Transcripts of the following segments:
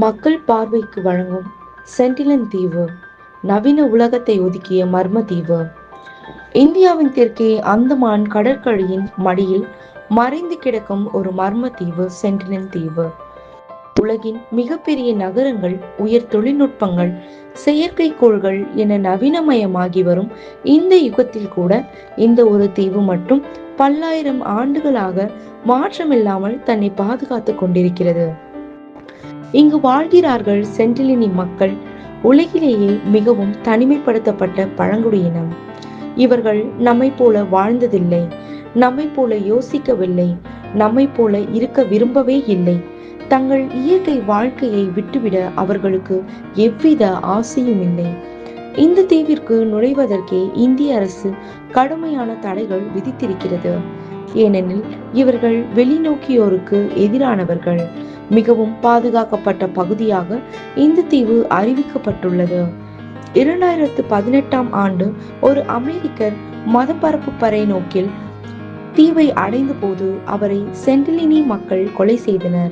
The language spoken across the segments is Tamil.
மக்கள் பார்வைக்கு வழங்கும் சென்டினல் தீவு நவீன உலகத்தை ஒதுக்கிய மர்ம தீவு. இந்தியாவின் தெற்கே அந்தமான் கடற்கரையின் மடியில் மறைந்து கிடக்கும் ஒரு மர்ம தீவு சென்டினல் தீவு. உலகின் மிகப்பெரிய நகரங்கள், உயர் தொழில்நுட்பங்கள், செயற்கைக்கோள்கள் என நவீனமயமாகி வரும் இந்த யுகத்தில் கூட இந்த ஒரு தீவு மட்டும் பல்லாயிரம் ஆண்டுகளாக மாற்றமில்லாமல் தன்னை பாதுகாத்துக் கொண்டிருக்கிறது. இங்கு வாழ்கிறார்கள் சென்டிலினி மக்கள், உலகிலேயே மிகவும் தனிமைப்படுத்தப்பட்ட பழங்குடியினம். இவர்கள் நம்மை போல வாழ்ந்ததில்லை, நம்மை போல யோசிக்கவில்லை, நம்மை போல இருக்க விரும்பவே இல்லை. தங்கள் இயற்கை வாழ்க்கையை விட்டுவிட அவர்களுக்கு எவ்வித ஆசையும் இல்லை. இந்த தீவிற்கு நுழைவதற்கே இந்திய அரசு கடுமையான தடைகள் விதித்திருக்கிறது. ஏனெனில் இவர்கள் வெளிநோக்கியோருக்கு எதிரானவர்கள். மிகவும் பாதுகாக்கப்பட்ட பகுதியாக இந்த தீவு அறிவிக்கப்பட்டுள்ளது. 2018ஆம் ஆண்டு ஒரு அமெரிக்கர் மதப்பரப்பு பறை நோக்கில் தீவை அடைந்த போது அவரை சென்டிலினி மக்கள் கொலை செய்தனர்.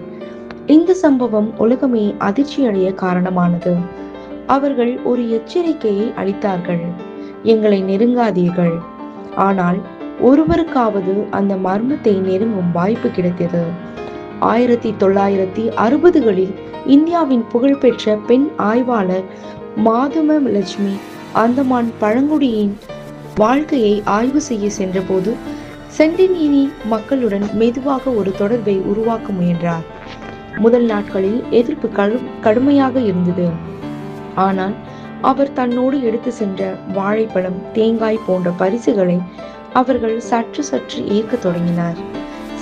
இந்த சம்பவம் உலகமே அதிர்ச்சியடைய காரணமானது. அவர்கள் ஒரு எச்சரிக்கையை அளித்தார்கள்: எங்களை நெருங்காதீர்கள். ஆனால் ஒருவருக்காவது அந்த மர்மத்தை நெருங்கும் வாய்ப்பு கிடைத்தது. 1960களில் இந்தியாவின் புகழ்பெற்ற பெண் ஆய்வாளர் மாதும லட்சுமி அந்தமான் பழங்குடியின் வாழ்க்கையை ஆய்வு செய்ய சென்றபோது சென்டினினி மக்களுடன் மெதுவாக ஒரு தொடர்பை உருவாக்க முயன்றார். முதல் நாட்களில் எதிர்ப்பு கடுமையாக இருந்தது. ஆனால் அவர் தன்னோடு எடுத்து சென்ற வாழைப்பழம், தேங்காய் போன்ற பரிசுகளை அவர்கள் சற்று சற்று ஏற்க தொடங்கினார்.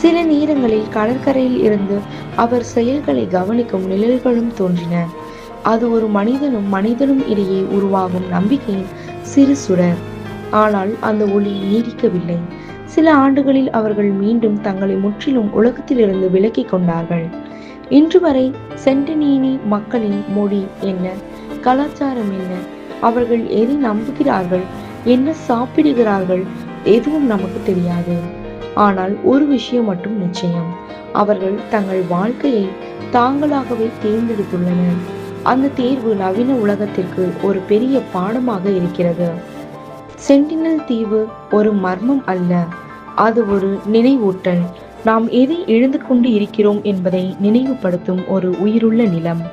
சில நேரங்களில் கடற்கரையில் இருந்து அவர் செயல்களை கவனிக்கும் நிழல்களும் தோன்றின. அது ஒரு மனிதனும் இடையே உருவாகும் நம்பிக்கையின் சிறு சுடர். ஆனால் அந்த ஒளி நீடிக்கவில்லை. சில ஆண்டுகளில் அவர்கள் மீண்டும் தங்களை முற்றிலும் உலகத்திலிருந்து விலக்கிக் கொண்டார்கள். இன்று வரை சென்டினினி மக்களின் மொழி என்ன, கலாச்சாரம் என்ன, அவர்கள் எதை நம்புகிறார்கள், என்ன சாப்பிடுகிறார்கள், எதுவும் நமக்கு தெரியாது. ஆனால் ஒரு விஷயம் மட்டும் நிச்சயம்: அவர்கள் தங்கள் வாழ்க்கையை தாங்களாகவே தேர்ந்தெடுத்துள்ளனர். அந்த தேர்வு நவீன உலகத்திற்கு ஒரு பெரிய பாடமாக இருக்கிறது. சென்டினல் தீவு ஒரு மர்மம் அல்ல, அது ஒரு நினைவூட்டல். நாம் எதை இழந்து கொண்டு இருக்கிறோம் என்பதை நினைவுபடுத்தும் ஒரு உயிருள்ள நிலம்.